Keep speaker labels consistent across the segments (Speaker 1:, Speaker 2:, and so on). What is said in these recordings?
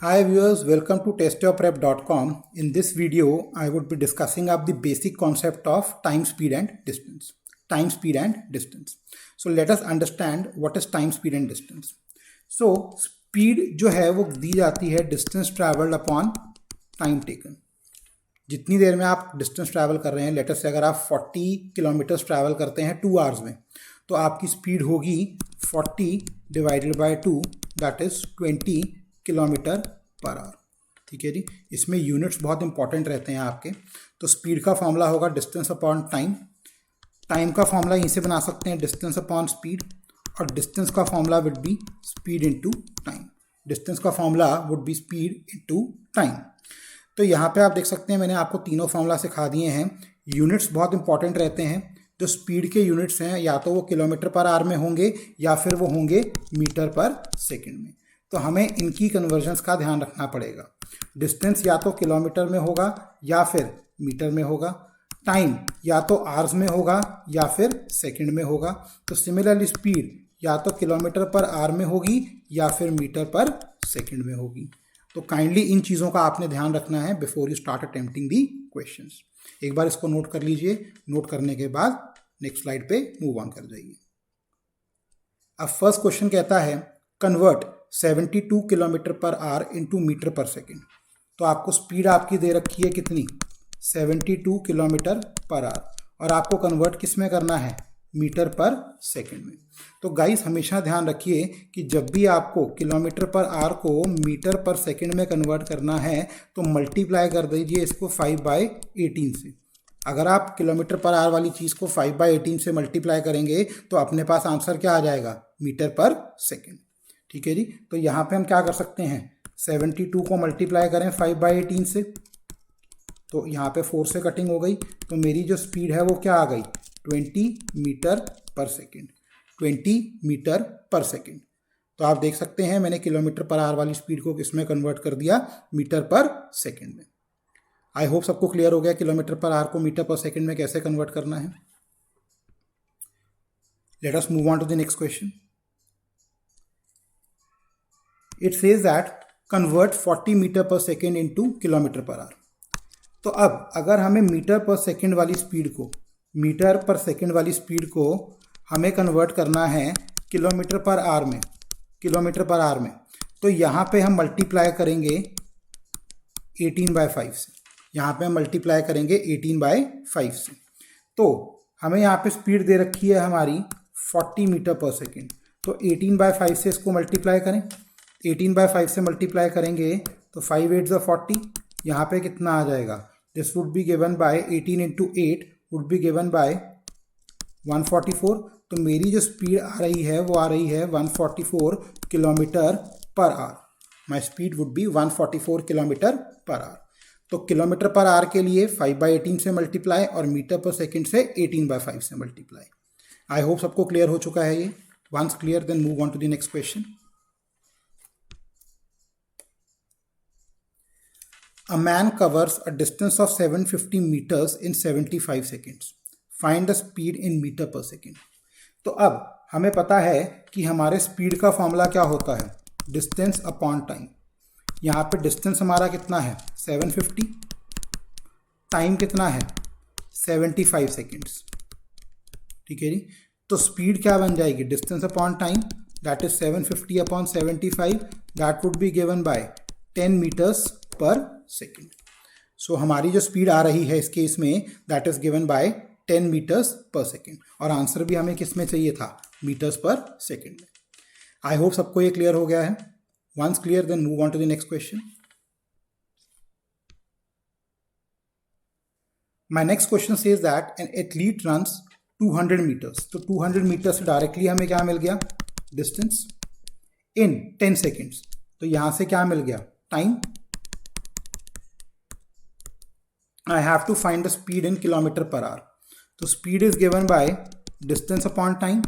Speaker 1: Hi viewers, welcome to testyourprep.com. In this video, I would be discussing up the basic concept of time, speed and distance. Time, speed and distance. So let us understand what is time, speed and distance. So speed जो है वो दी जाती है distance traveled upon time taken. जितनी देर में आप distance travel कर रहे हैं, लेटर से अगर आप 40 किलोमीटर्स ट्रैवल करते हैं 2 आवर्स में, तो आपकी स्पीड होगी 40 divided by 2, that is 20 kilometre per our. ठीक है जी. इसमें यूनिट्स बहुत इंपॉर्टेंट रहते हैं आपके. तो स्पीड का फॉर्मूला होगा डिस्टेंस अपॉन टाइम. टाइम का फॉर्मूला यहीं से बना सकते हैं डिस्टेंस अपॉन स्पीड, और डिस्टेंस का formula would be speed into time. Distance का formula would be speed into time. तो यहाँ पे आप देख सकते हैं मैंने आपको तीनों फॉर्मूला सिखा दिए हैं. यूनिट्स बहुत इंपॉर्टेंट रहते हैं. जो स्पीड के यूनिट्स हैं या तो वो किलोमीटर पर आवर में होंगे या फिर वो होंगे मीटर पर सेकंड में. तो हमें इनकी कन्वर्जन्स का ध्यान रखना पड़ेगा. डिस्टेंस या तो किलोमीटर में होगा या फिर मीटर में होगा. टाइम या तो आवर्स में होगा या फिर सेकंड में होगा. तो सिमिलरली स्पीड या तो किलोमीटर पर आवर में होगी या फिर मीटर पर सेकंड में होगी. तो काइंडली इन चीज़ों का आपने ध्यान रखना है before you start attempting the questions. एक बार इसको नोट कर लीजिए. नोट करने के बाद नेक्स्ट स्लाइड पे मूव ऑन कर जाइए. अब फर्स्ट क्वेश्चन कहता है convert 72 kilometre per hour into metre per second. तो आपको स्पीड आपकी दे रखी है कितनी, 72 किलोमीटर पर आवर, और आपको कन्वर्ट किस में करना है, मीटर पर सेकेंड में. तो गाइस हमेशा ध्यान रखिए कि जब भी आपको किलोमीटर पर आवर को मीटर पर सेकेंड में कन्वर्ट करना है तो मल्टीप्लाई कर दीजिए इसको 5/18 से. अगर आप किलोमीटर पर आवर वाली चीज़ को 5/18 से मल्टीप्लाई करेंगे तो अपने पास आंसर क्या आ जाएगा, मीटर पर सेकेंड. ठीक है जी. तो यहाँ पे हम क्या कर सकते हैं, 72 को मल्टीप्लाई करें 5/18 से, तो यहाँ पे 4 से कटिंग हो गई. तो मेरी जो स्पीड है वो क्या आ गई, 20 metre per second. 20 metre per second. तो आप देख सकते हैं मैंने किलोमीटर पर आवर वाली स्पीड को किसमें कन्वर्ट कर दिया, मीटर पर सेकेंड में. आई होप सबको क्लियर हो गया किलोमीटर पर आवर को मीटर पर सेकेंड में कैसे कन्वर्ट करना है. Let us move on to the next question. It says that convert 40 metre per second into kilometre per hour. तो अब अगर हमें मीटर पर सेकेंड वाली स्पीड को, मीटर पर सेकेंड वाली स्पीड को हमें कन्वर्ट करना है किलोमीटर पर आवर में, किलोमीटर पर आवर में, तो यहाँ पे हम मल्टीप्लाई करेंगे 18/5 से. यहाँ पे हम मल्टीप्लाई करेंगे 18/5 से. तो हमें यहाँ पे स्पीड दे रखी है हमारी 40 मीटर पर सेकेंड. तो 18/5 से इसको मल्टीप्लाई करें. 18/5 से मल्टीप्लाई करेंगे तो 5 8 ज़ा 40. यहाँ पे कितना आ जाएगा, this would be given bye 18 into 8 would be given bye 144. तो मेरी जो स्पीड आ रही है वो आ रही है 144 kilometre per our. My speed would be 144 kilometre per hour. तो किलोमीटर पर आवर के लिए 5/18 से मल्टीप्लाई और मीटर पर सेकेंड से 18/5 से मल्टीप्लाई. आई होप सबको क्लियर हो चुका है ये. Once clear then move on to the next question. A man covers a distance of 750 meters in 75 seconds. Find the speed in meter per second. तो अब हमें पता है कि हमारे स्पीड का फॉर्मूला क्या होता है, डिस्टेंस अपॉन टाइम. यहाँ पे डिस्टेंस हमारा कितना है 750, टाइम कितना है 75 सेकेंड्स. ठीक है जी. तो स्पीड क्या बन जाएगी, distance upon time, that is 750 upon 75, that would be given by 10 metres per second. So हमारी जो स्पीड आ रही है इस केस में that is given by 10 metres per second. और आंसर भी हमें किस में चाहिए था, मीटर्स पर सेकेंड में. आई होप सबको ये क्लियर हो गया है. Once clear then move on to the next question. My next question says that an athlete runs 200 metres. तो 200 मीटर्स से डायरेक्टली हमें क्या मिल गया, डिस्टेंस इन 10 सेकेंड्स. तो यहां से क्या मिल गया, time. I have to find the speed in kilometer per hour. So speed is given by distance upon time,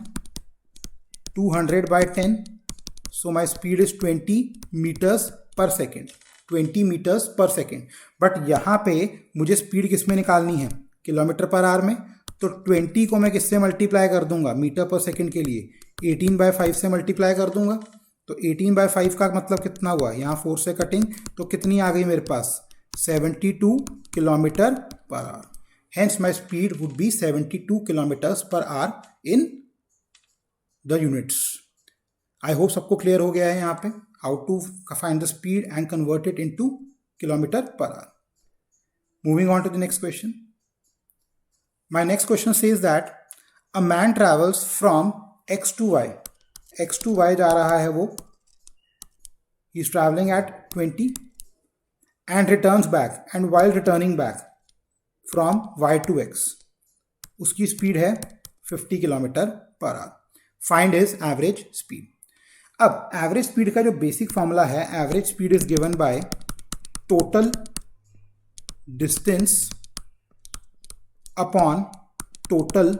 Speaker 1: 200 by 10. So my speed is 20 meters per second. 20 meters per second. But यहाँ पे मुझे speed किस में निकालनी है, kilometre per our में. तो 20 को मैं किससे मल्टीप्लाई कर दूंगा, मीटर पर सेकेंड के लिए 18/5 से मल्टीप्लाई कर दूंगा. तो 18/5 का मतलब कितना हुआ, यहाँ 4 से कटिंग, तो कितनी आ गई मेरे पास 72 kilometre per our. Hence my speed would be 72 kilometers per hour in the units. I hope सबको क्लियर हो गया है यहाँ पे how to find the speed and convert it into kilometer per hour. Moving on to the next question. My next question says that a man travels from X to Y. X to Y जा रहा है वो. He is traveling at 20 and returns back. And while returning back from Y to X, उसकी speed है 50 kilometre per our. Find his average speed. अब average speed का जो basic formula है, average speed is given by total distance upon total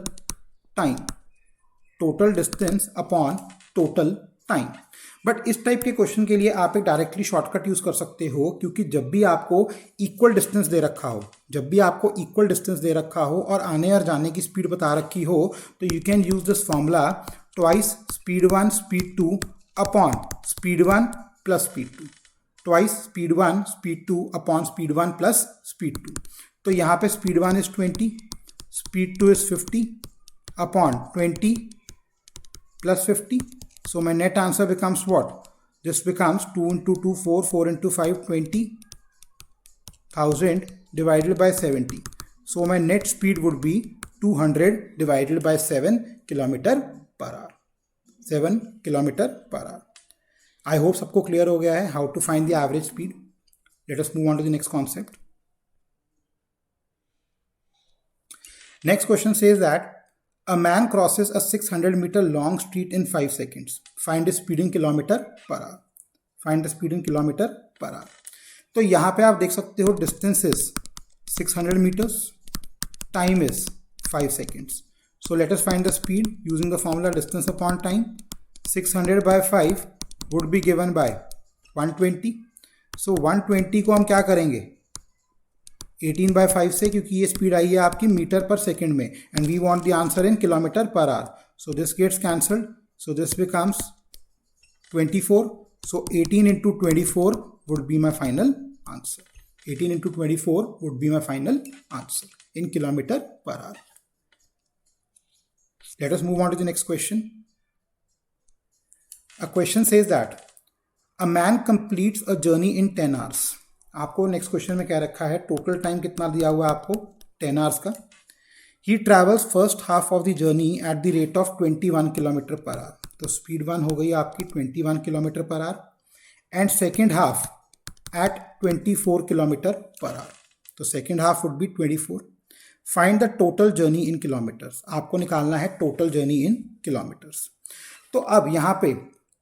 Speaker 1: time. Total distance upon total time. But इस type के question के लिए आप एक डायरेक्टली शॉर्टकट यूज कर सकते हो, क्योंकि जब भी आपको इक्वल डिस्टेंस दे रखा हो, जब भी आपको इक्वल डिस्टेंस दे रखा हो और आने और जाने की स्पीड बता रखी हो, तो you can use this formula twice speed 1 speed 2 upon speed 1 plus speed 2. Twice speed 1 speed 2 upon speed 1 plus speed 2. तो यहाँ पे speed 1 is 20, speed 2 is 50 upon 20 plus 50. So my net answer becomes what? This becomes 2 into 2, 4, 4 into 5, 20,000 divided by 70. So my net speed would be 200 divided by 7 kilometer per hour. 7 kilometer per hour. I hope सबको clear हो गया है how to find the average speed. Let us move on to the next concept. Next question says that a man crosses a 600-meter long street in 5 seconds. Find the speed in kilometer per hour. Find the speed in kilometer per hour. तो यहाँ पे आप देख सकते हो distance is 600 meters, time is 5 seconds. So let us find the speed using the formula distance upon time. 600 by 5 would be given by 120. So 120 को हम क्या करेंगे 18/5 से, क्योंकि ये स्पीड आई है आपकी मीटर पर सेकेंड में, and we want the answer in kilometre per hour. So this gets cancelled, so this becomes 24. So 18 into 24 would be my final answer. 18 into 24 would be my final answer in kilometer per hour. Let us move on to the next question. A question says that a man completes a journey in 10 hours. आपको next question में क्या रखा है, total time कितना दिया हुआ है आपको 10 आवर्स का. He travels first half of the journey at the rate of 21 kilometre per hour. तो स्पीड 1 हो गई आपकी 21 kilometre per hour, and second half at 24 kilometre per hour. तो second half would be 24. Find the total journey in kilometres. आपको निकालना है total journey in kilometres. तो अब यहाँ पे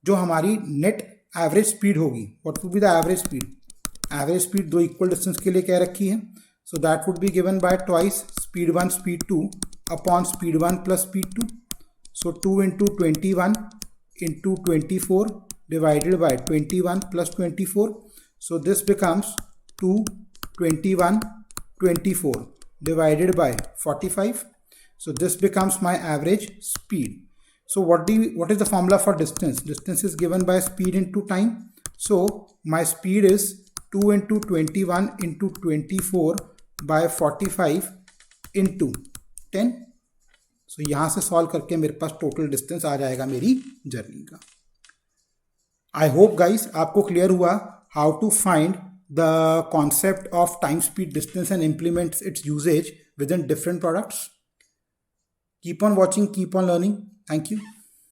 Speaker 1: जो हमारी नेट एवरेज स्पीड होगी, what would be the average speed. Average speed दो इक्वल डिस्टेंस के लिए क्या रखी है, so that would be given bye twice speed 1 speed 2 upon speed 1 plus speed 2. So 2 into 21 into 24 divided by 21 plus 24. So this becomes 2 21 24 divided by 45. So this becomes my average speed. So what is the formula for distance? Distance is given by speed into time. So my speed is 2 into 21 into 24 by 45 into 10. So यहाँ से solve करके मेरे पास total distance आ जाएगा मेरी journey का. I hope guys आपको clear हुआ how to find the concept of time speed distance and implements its usages within different products. Keep on watching, keep on learning. Thank you.